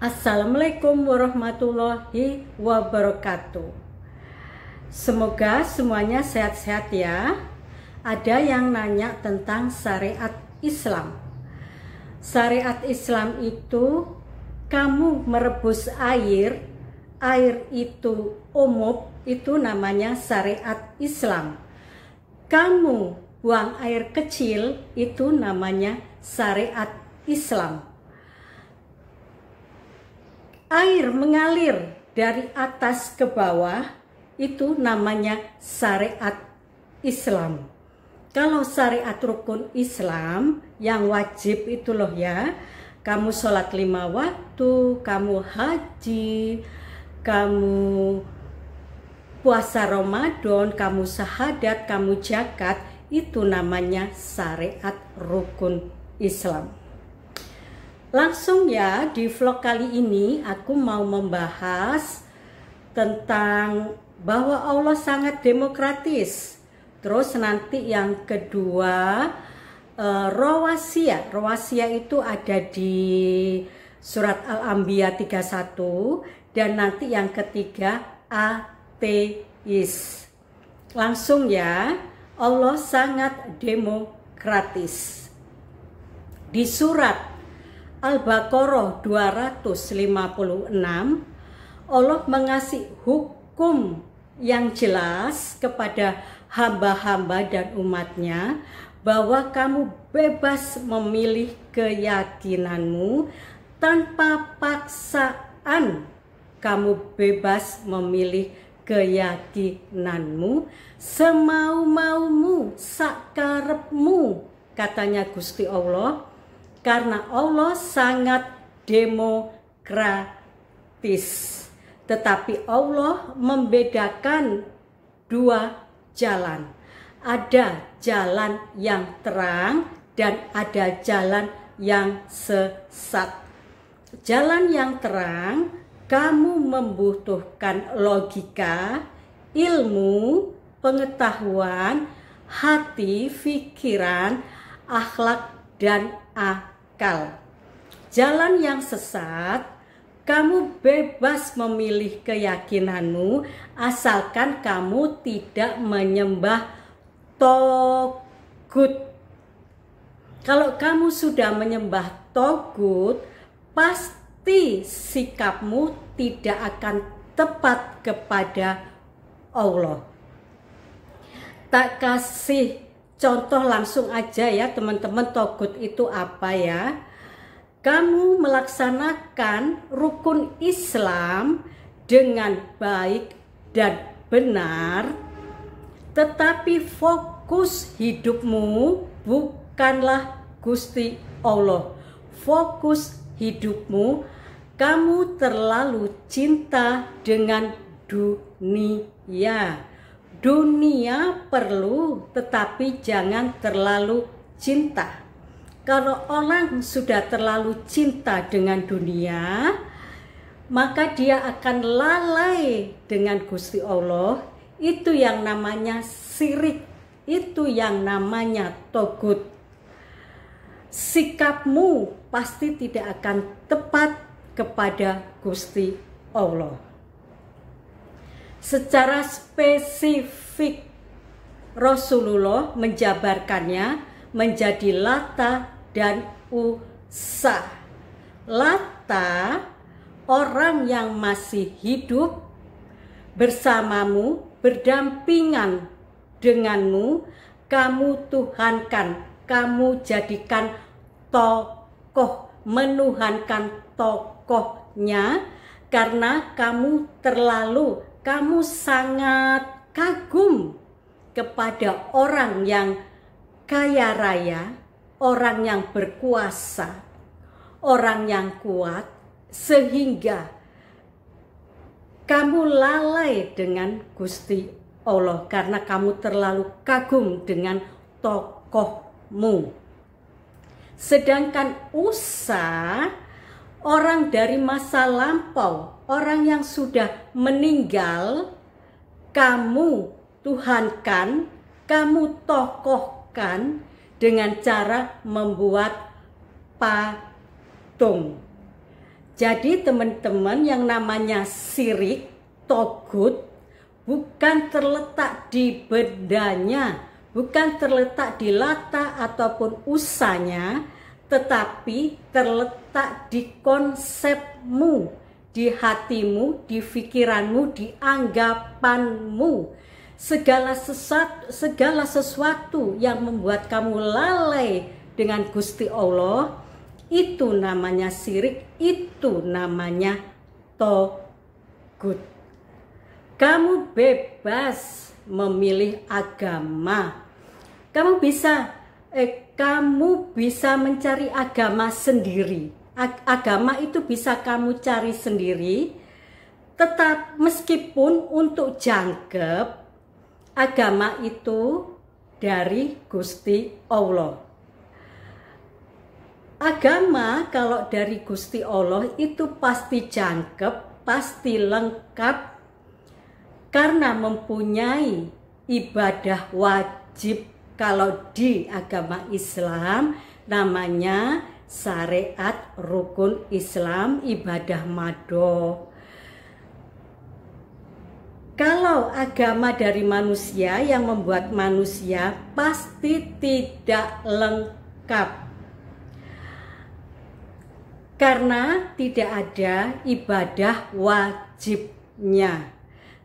Assalamualaikum warahmatullahi wabarakatuh. Semoga semuanya sehat-sehat ya. Ada yang nanya tentang syariat Islam. Syariat Islam itu kamu merebus air itu umum, itu namanya syariat Islam. Kamu buang air kecil, itu namanya syariat Islam. Air mengalir dari atas ke bawah, itu namanya syariat Islam. Kalau syariat rukun Islam yang wajib itu loh ya, kamu sholat 5 waktu, kamu haji, kamu puasa Ramadan, kamu syahadat, kamu zakat, itu namanya syariat rukun Islam. Langsung ya, di vlog kali ini aku mau membahas tentang bahwa Allah sangat demokratis. Terus nanti yang kedua, Rawasiyah. Rawasiyah itu ada di surat Al-Anbiya 31. Dan nanti yang ketiga, ateis. Langsung ya, Allah sangat demokratis. Di surat Al-Baqarah 256, Allah mengasih hukum yang jelas kepada hamba-hamba dan umatnya bahwa kamu bebas memilih keyakinanmu tanpa paksaan. Kamu bebas memilih keyakinanmu semau-maumu, sakarepmu, katanya Gusti Allah. Karena Allah sangat demokratis. Tetapi Allah membedakan dua jalan. Ada jalan yang terang dan ada jalan yang sesat. Jalan yang terang, kamu membutuhkan logika, ilmu, pengetahuan, hati, pikiran, akhlak, dan akal. Jalan yang sesat, kamu bebas memilih keyakinanmu asalkan kamu tidak menyembah togut. Kalau kamu sudah menyembah togut, pasti sikapmu tidak akan tepat kepada Allah. Tak kasih contoh langsung aja ya teman-teman, togut itu apa ya? Kamu melaksanakan rukun Islam dengan baik dan benar, tetapi fokus hidupmu bukanlah Gusti Allah. Fokus hidupmu, kamu terlalu cinta dengan dunia. Dunia perlu, tetapi jangan terlalu cinta. Kalau orang sudah terlalu cinta dengan dunia, maka dia akan lalai dengan Gusti Allah. Itu yang namanya syirik, itu yang namanya togut. Sikapmu pasti tidak akan tepat kepada Gusti Allah. Secara spesifik Rasulullah menjabarkannya menjadi Lata dan Uzza. Lata, orang yang masih hidup bersamamu, berdampingan denganmu, kamu tuhankan, kamu jadikan tokoh, menuhankan tokohnya, karena kamu sangat kagum kepada orang yang kaya raya, orang yang berkuasa, orang yang kuat, sehingga kamu lalai dengan Gusti Allah karena kamu terlalu kagum dengan tokohmu. Sedangkan Uzza, orang dari masa lampau, orang yang sudah meninggal, kamu tuhankan, kamu tokohkan dengan cara membuat patung. Jadi teman-teman, yang namanya syirik, togut, bukan terletak di bendanya, bukan terletak di lata ataupun usanya, tetapi terletak di konsepmu, di hatimu, di pikiranmu, di anggapanmu. Segala sesuatu yang membuat kamu lalai dengan Gusti Allah, itu namanya syirik, itu namanya togut. Kamu bebas memilih agama. Kamu bisa mencari agama sendiri. Agama itu bisa kamu cari sendiri. Tetap meskipun untuk jangkep, agama itu dari Gusti Allah. Agama kalau dari Gusti Allah itu pasti jangkep, pasti lengkap, karena mempunyai ibadah wajib. Kalau di agama Islam namanya syariat rukun Islam, ibadah mado. Kalau agama dari manusia yang membuat manusia pasti tidak lengkap. Karena tidak ada ibadah wajibnya.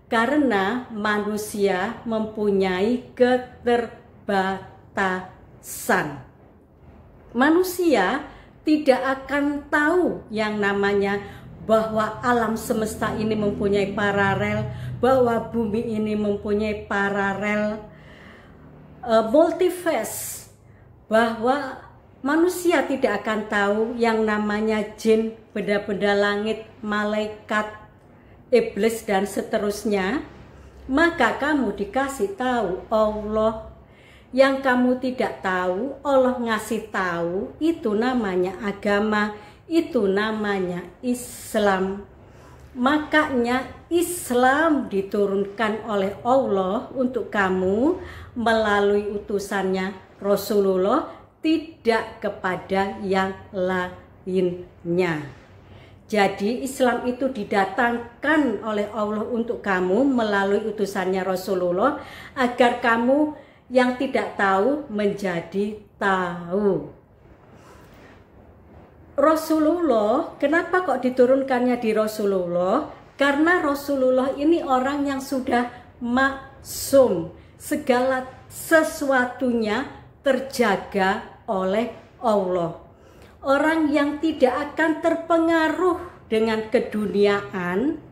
Karena manusia mempunyai keterbatasan. Manusia tidak akan tahu yang namanya bahwa alam semesta ini mempunyai paralel, bahwa bumi ini mempunyai paralel, multiverse, bahwa manusia tidak akan tahu yang namanya jin, benda-benda langit, malaikat, iblis, dan seterusnya. Maka kamu dikasih tahu Allah. Yang kamu tidak tahu, Allah ngasih tahu. Itu namanya agama, itu namanya Islam. Makanya Islam diturunkan oleh Allah untuk kamu melalui utusannya Rasulullah, tidak kepada yang lainnya. Jadi Islam itu didatangkan oleh Allah untuk kamu melalui utusannya Rasulullah, agar kamu yang tidak tahu menjadi tahu. Rasulullah, kenapa kok diturunkannya di Rasulullah? Karena Rasulullah ini orang yang sudah maksum, segala sesuatunya terjaga oleh Allah. Orang yang tidak akan terpengaruh dengan keduniaan,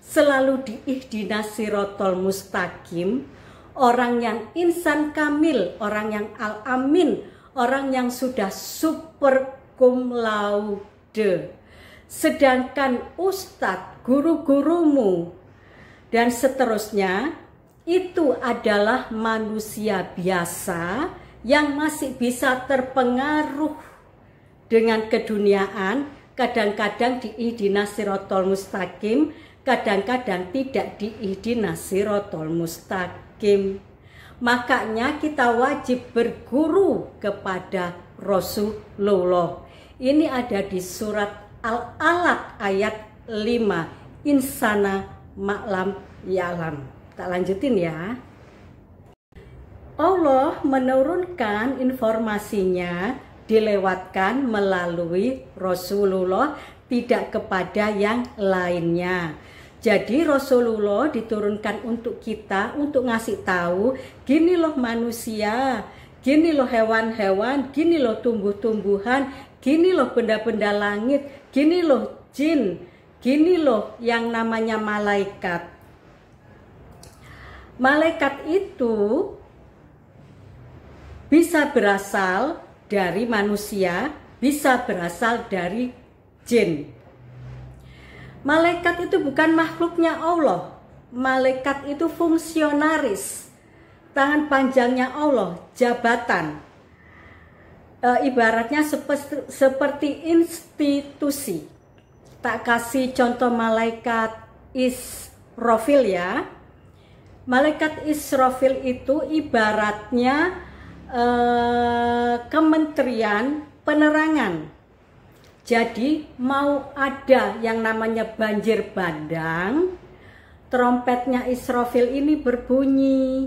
selalu diihdinas sirotol mustaqim. Orang yang insan kamil, orang yang al-amin, orang yang sudah super cum laude. Sedangkan ustadz, guru-gurumu, dan seterusnya, itu adalah manusia biasa yang masih bisa terpengaruh dengan keduniaan, kadang-kadang diihdinas sirotol mustaqim, kadang-kadang tidak diihdinas sirotol mustaqim. Makanya kita wajib berguru kepada Rasulullah. Ini ada di surat Al-Alaq ayat 5. Insana ma'lam ya'lam. Tak lanjutin ya. Allah menurunkan informasinya dilewatkan melalui Rasulullah, tidak kepada yang lainnya. Jadi Rasulullah diturunkan untuk kita, untuk ngasih tahu, gini loh manusia, gini loh hewan-hewan, gini loh tumbuh-tumbuhan, gini loh benda-benda langit, gini loh jin, gini loh yang namanya malaikat. Malaikat itu bisa berasal dari manusia, bisa berasal dari jin. Malaikat itu bukan makhluknya Allah. Malaikat itu fungsionaris, tangan panjangnya Allah, jabatan. Ibaratnya seperti institusi. Tak kasih contoh malaikat Israfil ya. Malaikat Israfil itu ibaratnya Kementerian Penerangan. Jadi mau ada yang namanya banjir bandang, trompetnya Israfil ini berbunyi.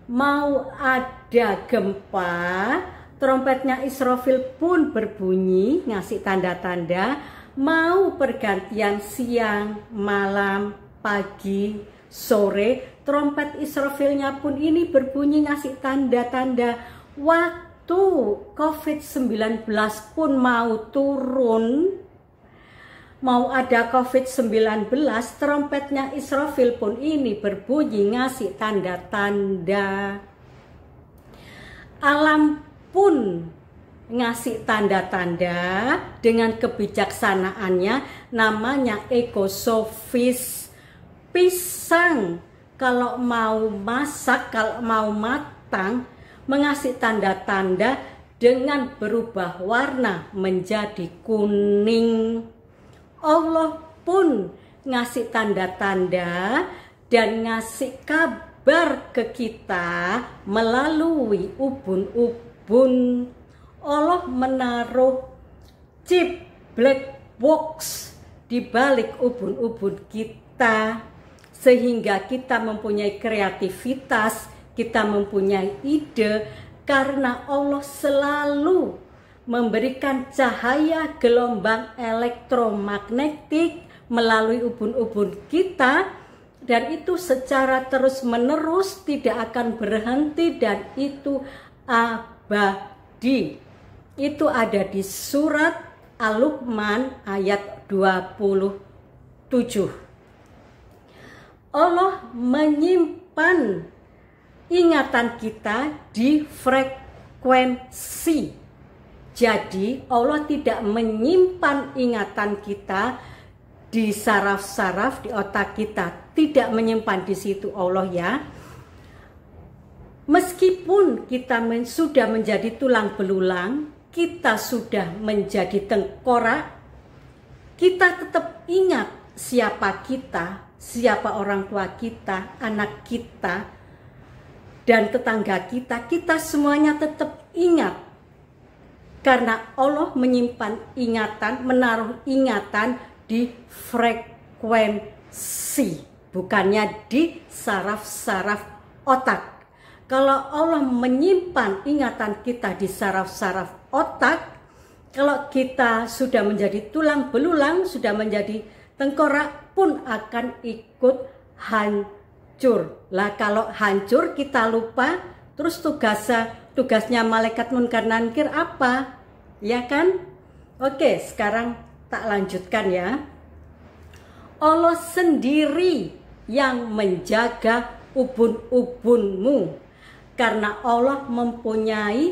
Mau ada gempa, trompetnya Israfil pun berbunyi, ngasih tanda-tanda. Mau pergantian siang, malam, pagi, sore, trompet Israfilnya pun ini berbunyi, ngasih tanda-tanda. Waktu COVID-19 pun mau turun, mau ada COVID-19, trompetnya Israfil pun ini berbunyi, ngasih tanda-tanda. Alam pun ngasih tanda-tanda dengan kebijaksanaannya, namanya ekosofis. Pisang kalau mau masak, kalau mau matang, mengasih tanda-tanda dengan berubah warna menjadi kuning. Allah pun ngasih tanda-tanda dan ngasih kabar ke kita melalui ubun-ubun. Allah menaruh chip black box di balik ubun-ubun kita, sehingga kita mempunyai kreativitas, kita mempunyai ide, karena Allah selalu memberikan cahaya gelombang elektromagnetik melalui ubun-ubun kita, dan itu secara terus-menerus tidak akan berhenti, dan itu abadi. Itu ada di surat Al-Luqman ayat 27. Allah menyimpan ingatan kita di frekuensi. Jadi Allah tidak menyimpan ingatan kita di saraf-saraf di otak kita, tidak menyimpan di situ Allah ya. Meskipun kita sudah menjadi tulang belulang, kita sudah menjadi tengkorak, kita tetap ingat siapa kita, siapa orang tua kita, anak kita, dan tetangga kita, kita semuanya tetap ingat. Karena Allah menyimpan ingatan, menaruh ingatan di frekuensi, bukannya di saraf-saraf otak. Kalau Allah menyimpan ingatan kita di saraf-saraf otak, kalau kita sudah menjadi tulang belulang, sudah menjadi tengkorak pun akan ikut hancur. Lah kalau hancur kita lupa, terus tugasnya malaikat munkar nakir apa? Ya kan? Oke, sekarang tak lanjutkan ya. Allah sendiri yang menjaga ubun-ubunmu, karena Allah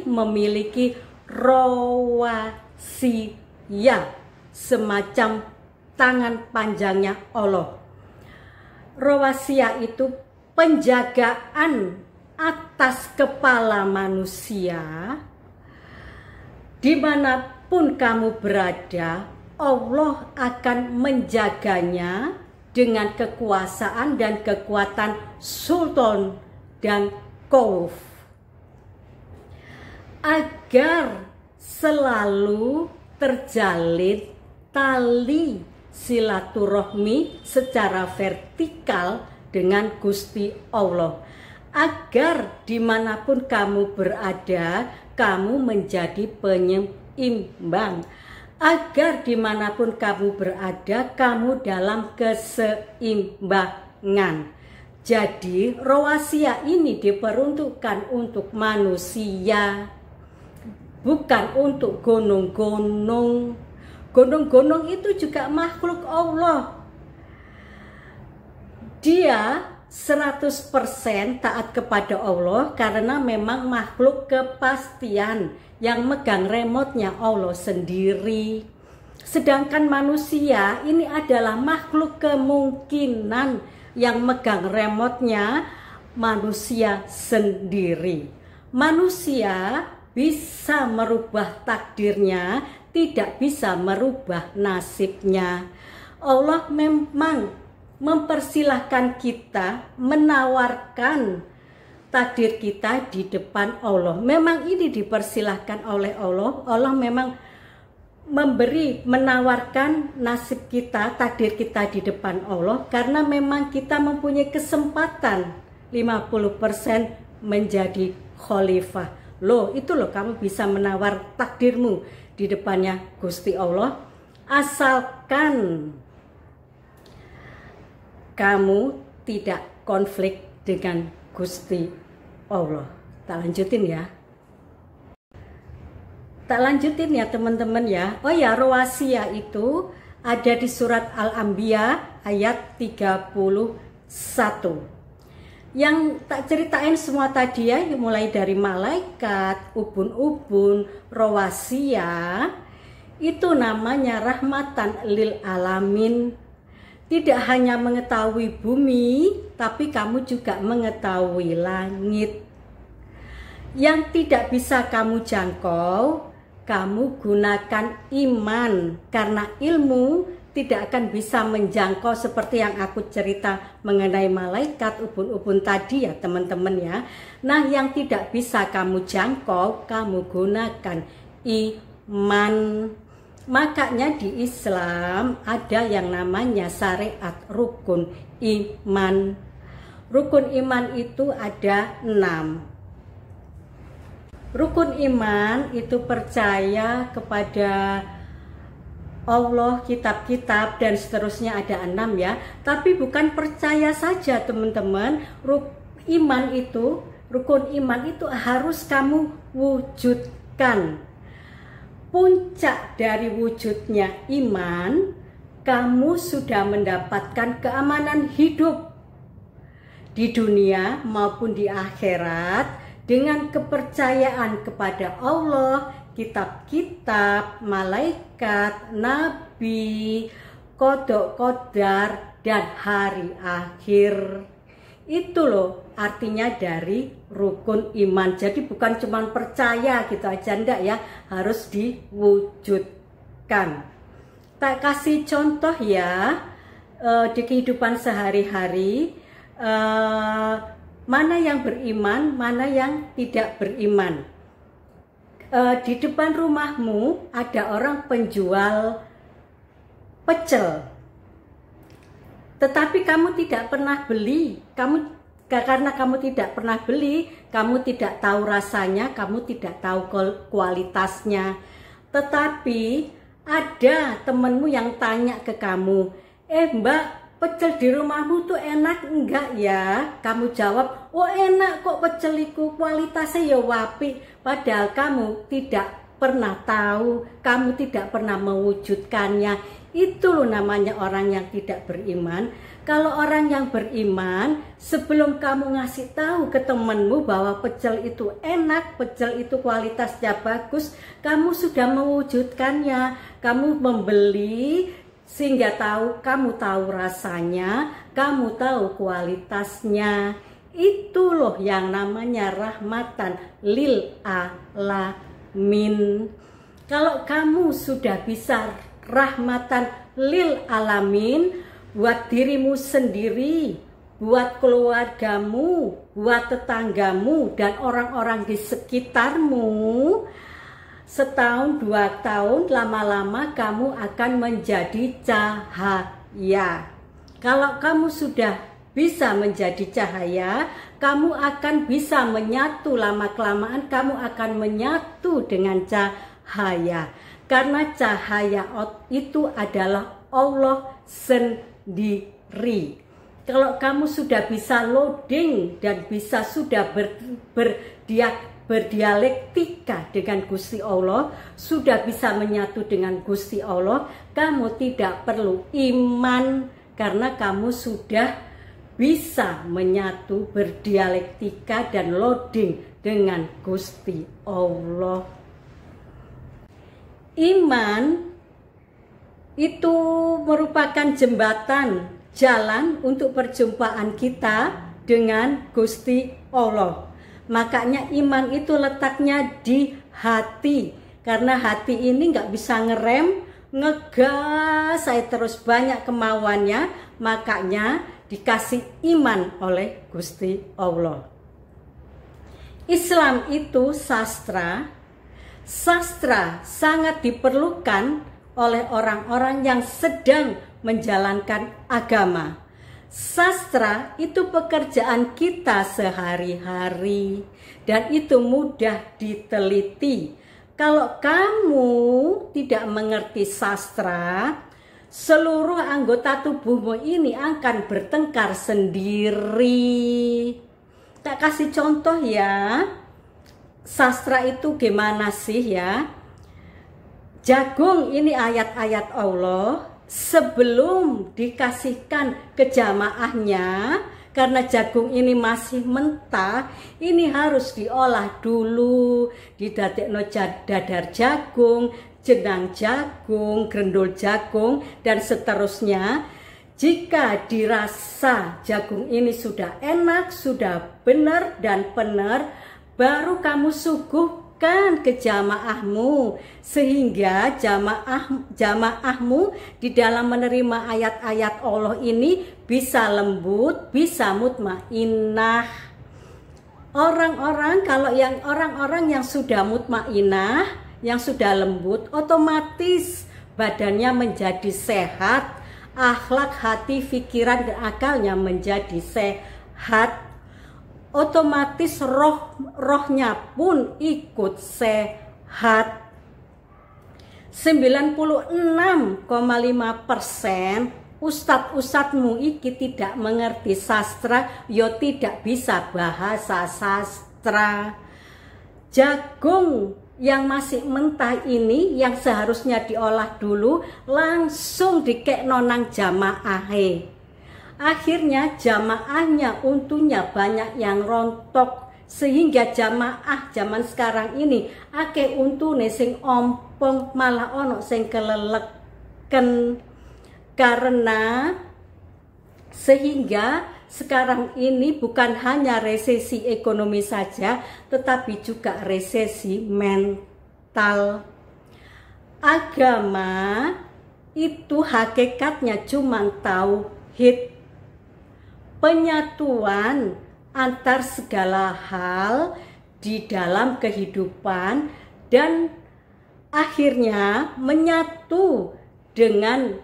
memiliki rawasiyah, semacam tangan panjangnya Allah. Rawasiyah itu penjagaan atas kepala manusia. Dimanapun kamu berada, Allah akan menjaganya dengan kekuasaan dan kekuatan sultan dan khauf, agar selalu terjalin tali silaturahmi secara vertikal dengan Gusti Allah, agar dimanapun kamu berada, kamu menjadi penyeimbang, agar dimanapun kamu berada, kamu dalam keseimbangan. Jadi rawasiyah ini diperuntukkan untuk manusia, bukan untuk gunung-gunung. Gunung-gunung itu juga makhluk Allah. Dia 100% taat kepada Allah karena memang makhluk kepastian, yang megang remote-nya Allah sendiri. Sedangkan manusia ini adalah makhluk kemungkinan, yang megang remote-nya manusia sendiri. Manusia bisa merubah takdirnya, tidak bisa merubah nasibnya. Allah memang mempersilahkan kita, menawarkan takdir kita di depan Allah. Memang ini dipersilahkan oleh Allah. Allah memang menawarkan nasib kita, takdir kita di depan Allah, karena memang kita mempunyai kesempatan 50% menjadi khalifah. Loh, itu loh kamu bisa menawar takdirmu di depannya Gusti Allah, asalkan kamu tidak konflik dengan Gusti Allah. Tak lanjutin ya. Tak lanjutin ya teman-teman ya. Oh ya, rawasia itu ada di surat Al-Anbiya ayat 31. Yang tak ceritain semua tadi ya, mulai dari malaikat, ubun-ubun, rawasia, itu namanya rahmatan lil alamin. Tidak hanya mengetahui bumi, tapi kamu juga mengetahui langit. Yang tidak bisa kamu jangkau, kamu gunakan iman, karena ilmu tidak akan bisa menjangkau seperti yang aku cerita mengenai malaikat, ubun-ubun tadi ya teman-teman ya. Nah, yang tidak bisa kamu jangkau, kamu gunakan iman. Makanya di Islam ada yang namanya syariat rukun iman. Rukun iman itu ada 6. Rukun iman itu percaya kepada Allah, kitab-kitab, dan seterusnya ada 6 ya. Tapi bukan percaya saja teman-teman. Rukun iman itu harus kamu wujudkan. Puncak dari wujudnya iman, kamu sudah mendapatkan keamanan hidup di dunia maupun di akhirat, dengan kepercayaan kepada Allah, kitab-kitab, malaikat, nabi, qada qadar, dan hari akhir. Itu loh artinya dari rukun iman. Jadi bukan cuma percaya gitu aja, enggak ya, harus diwujudkan. Tak kasih contoh ya, di kehidupan sehari-hari, mana yang beriman, mana yang tidak beriman. Di depan rumahmu ada orang penjual pecel, tetapi kamu tidak pernah beli. Karena kamu tidak pernah beli, kamu tidak tahu rasanya, kamu tidak tahu kualitasnya. Tetapi ada temenmu yang tanya ke kamu, Mbak, pecel di rumahmu tuh enak enggak ya? Kamu jawab, oh enak kok peceliku, kualitasnya ya wapi. Padahal kamu tidak pernah tahu, kamu tidak pernah mewujudkannya. Itu loh namanya orang yang tidak beriman. Kalau orang yang beriman, sebelum kamu ngasih tahu ke temenmu bahwa pecel itu enak, pecel itu kualitasnya bagus, kamu sudah mewujudkannya. Kamu membeli sehingga kamu tahu rasanya, kamu tahu kualitasnya. Itu loh yang namanya rahmatan lil alamin. Kalau kamu sudah bisa rahmatan lil alamin buat dirimu sendiri, buat keluargamu, buat tetanggamu, dan orang-orang di sekitarmu, setahun 2 tahun lama-lama kamu akan menjadi cahaya. Kalau kamu sudah bisa menjadi cahaya, kamu akan bisa menyatu, lama-kelamaan kamu akan menyatu dengan cahaya. Karena cahaya itu adalah Allah sendiri. Kalau kamu sudah bisa loading dan sudah berdialektika dengan Gusti Allah, sudah bisa menyatu dengan Gusti Allah, kamu tidak perlu iman karena kamu sudah bisa menyatu, berdialektika dan loading dengan Gusti Allah. Iman itu merupakan jembatan, jalan untuk perjumpaan kita dengan Gusti Allah. Makanya iman itu letaknya di hati. Karena hati ini nggak bisa ngerem, ngegas, saya terus banyak kemauannya. Makanya dikasih iman oleh Gusti Allah. Islam itu sastra. Sastra sangat diperlukan oleh orang-orang yang sedang menjalankan agama. Sastra itu pekerjaan kita sehari-hari dan itu mudah diteliti. Kalau kamu tidak mengerti sastra, seluruh anggota tubuhmu ini akan bertengkar sendiri. Tak kasih contoh ya. Sastra itu gimana sih ya? Jagung ini ayat-ayat Allah sebelum dikasihkan ke jamaahnya, karena jagung ini masih mentah, ini harus diolah dulu, didadekno dadar jagung, jenang jagung, grendul jagung, dan seterusnya. Jika dirasa jagung ini sudah enak, sudah benar dan benar, baru kamu suguhkan ke jamaahmu, sehingga jamaahmu di dalam menerima ayat-ayat Allah ini bisa lembut, bisa mutmainah. Orang-orang yang sudah mutmainah, yang sudah lembut, otomatis badannya menjadi sehat, akhlak, hati, pikiran, dan akalnya menjadi sehat. Otomatis rohnya pun ikut sehat. 96,5% ustadz-ustadzmu iki tidak mengerti sastra, yo tidak bisa bahasa sastra. Jagung yang masih mentah ini yang seharusnya diolah dulu langsung dikekno nang jamaahe. Akhirnya jamaahnya untungnya banyak yang rontok, sehingga jamaah zaman sekarang ini akeh untune sing ompong, malah ono sing keleleken. Karena sehingga sekarang ini bukan hanya resesi ekonomi saja, tetapi juga resesi mental. Agama itu hakikatnya cuma tauhid, penyatuan antar segala hal di dalam kehidupan, dan akhirnya menyatu dengan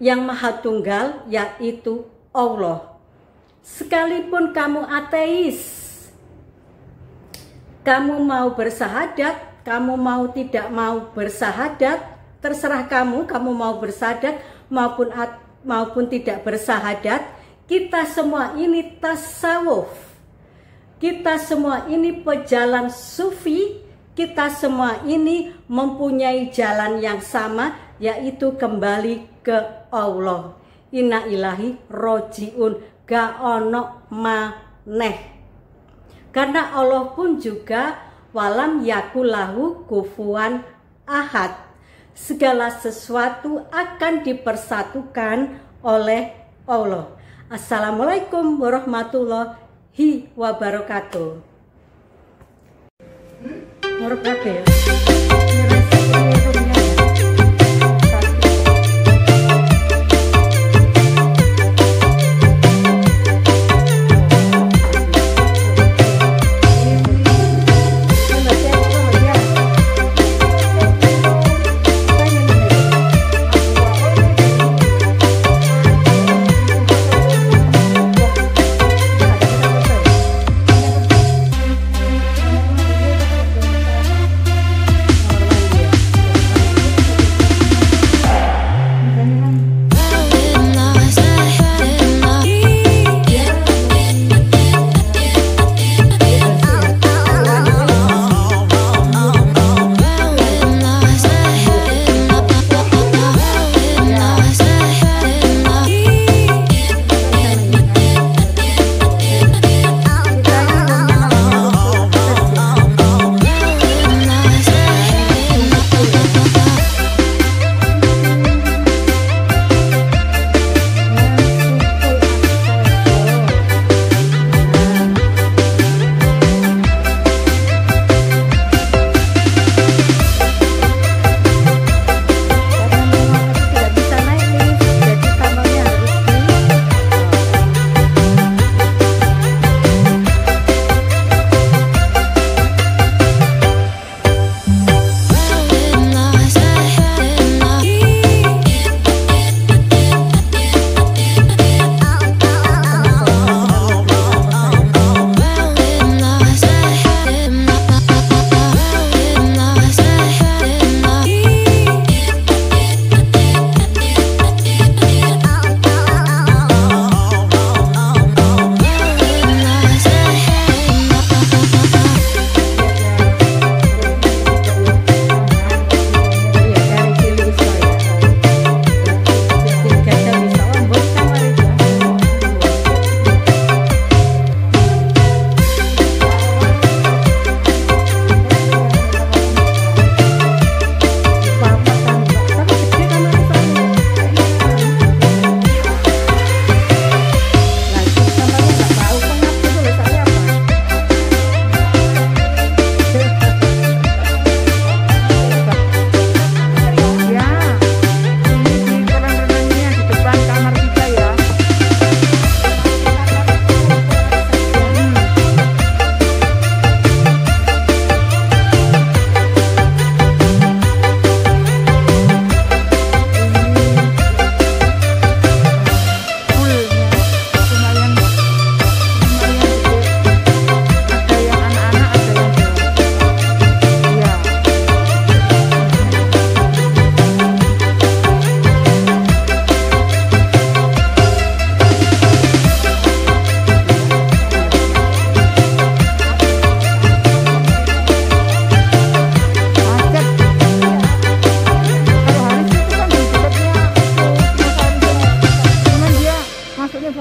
yang Maha Tunggal, yaitu Allah. Sekalipun kamu ateis, kamu mau bersahadat, kamu mau tidak mau bersahadat, terserah kamu mau bersahadat maupun tidak bersahadat. Kita semua ini tasawuf, kita semua ini pejalan sufi, kita semua ini mempunyai jalan yang sama, yaitu kembali ke Allah. Inna ilahi rojiun, gak ono maneh. Karena Allah pun juga walam yakulahu kufuwan ahad. Segala sesuatu akan dipersatukan oleh Allah. Assalamualaikum warahmatullahi wabarakatuh.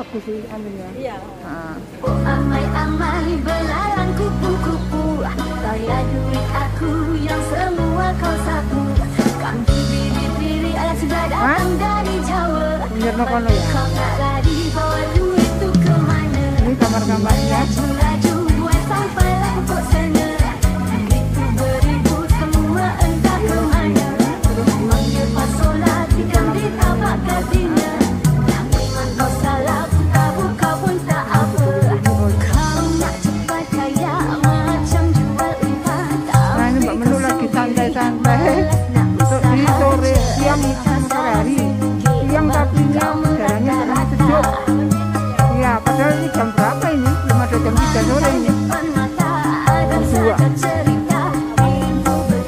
bagus sih anunya. Iya. Oh amai-amai belalang kupu-kupu, saya duit aku yang semua kau sapu. Kami biri-biri sudah datang dari Jawa. Bener no kono ya. Kau tak lari bawa duit tu ke mana? Ini kamar-kamarnya. Laju buat sampai lampu sana. Duit tu beribu semua entah ke mana. Manggil pasola tikam di tapak kasihnya. Yang memang kau salah buka buka pun tak apa. Kau nak cepat kaya macam jual ikan. Nah ini Mbak Menu lagi santai-santai untuk di sore siang sore hari siang tapi udaranya sangat sejuk. Iya padahal ini jam berapa ini? Belum ada jam 3 sore ini. Dua.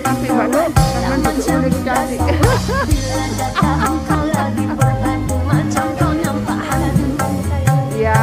Nanti Mbak Nur jangan duduk mulai cantik. Iya.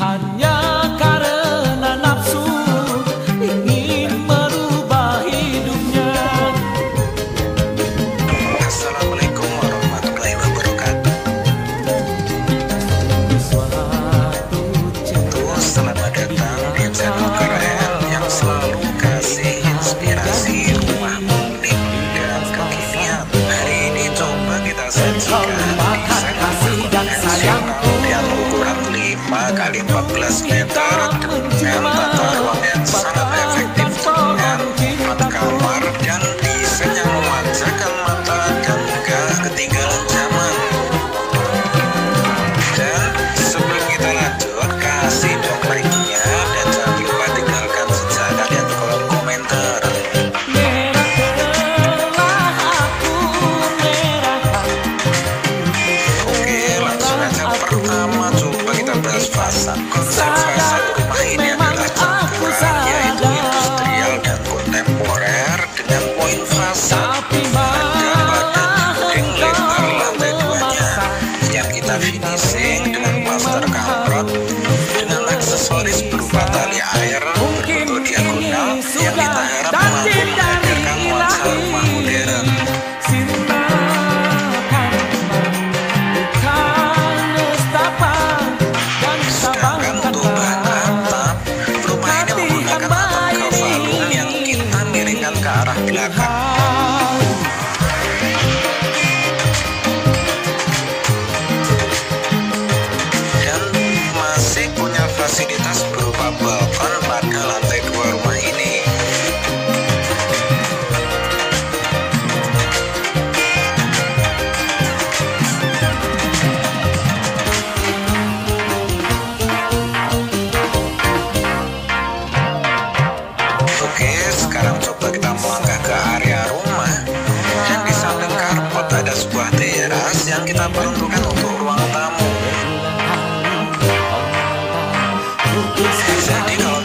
Hanya karena kali 14 meter dengan tata ruang yang sangat efektif dengan 4 kamar dan desain yang memanjakan mata dan gak ketinggalan zaman. Dan sebelum kita lanjut, kasih dong like-nya dan jangan lupa tinggalkan sejak kalian di kolom komentar. Oke, langsung aja. Pertama coba kita bahas fasad. Konsep fasad rumah ini adalah campuran, yaitu industrial dan kontemporer dengan poin fasad pada badan dinding lebar lantai 2-nya yang kita finishing dengan plaster kamprot dengan aksesoris berupa tali air berbentuk diagonal yang kita harap mampu menghadirkan nuansa rumah modern. Sedangkan untuk bahan atap, rumah ini menggunakan atap galvalum yang kita miringkan ke arah belakang. Dan masih punya fasilitas berupa balkon pada lantai 2 rumah ini. Oke, sekarang coba kita melangkah ke area rumah. Dan di samping karpet ada sebuah teras yang kita peruntukkan untuk ruang tamu. Jadi kalau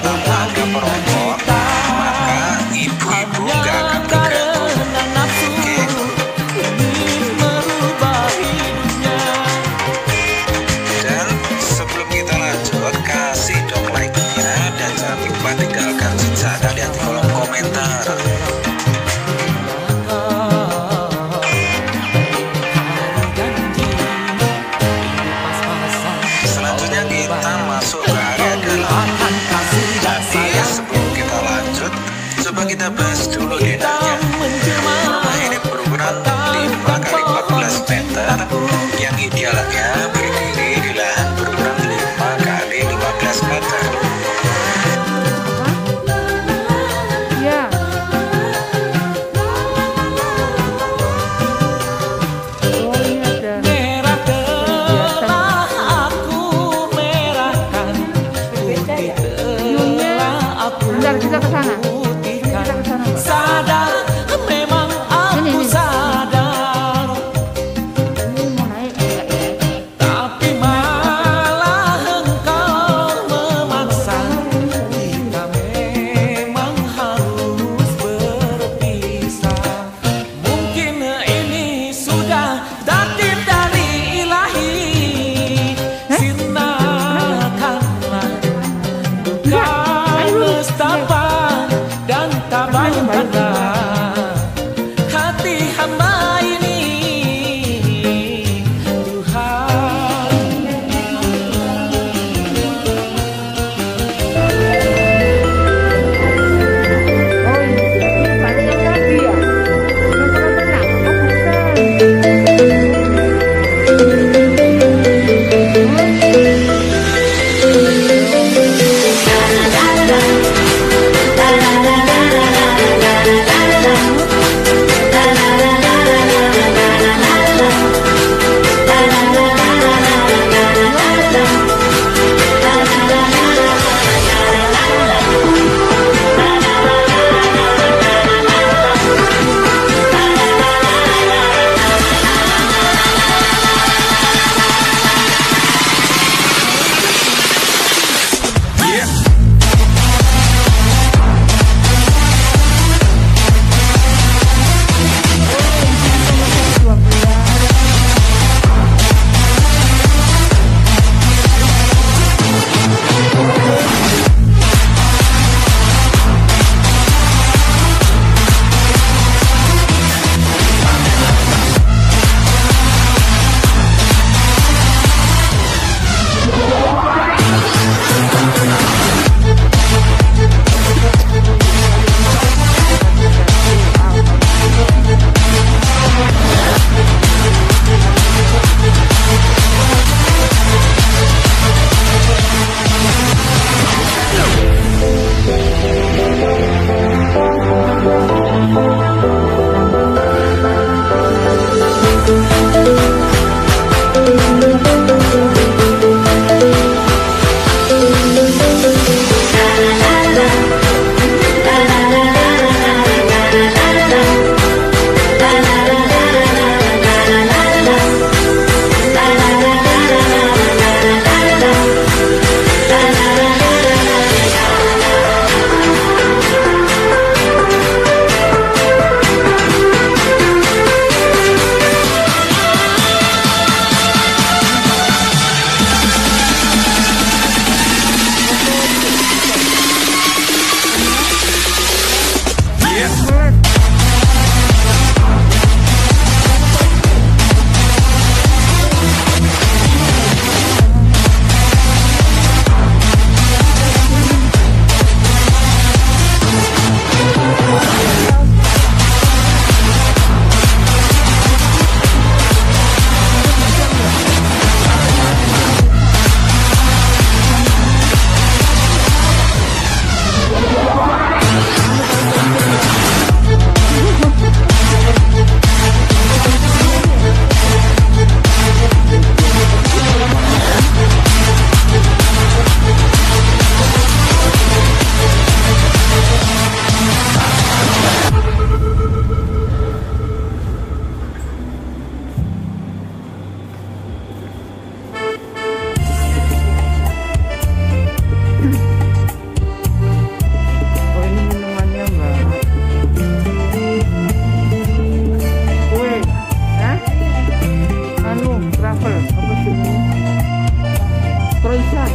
Azan.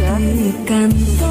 Dan Kantor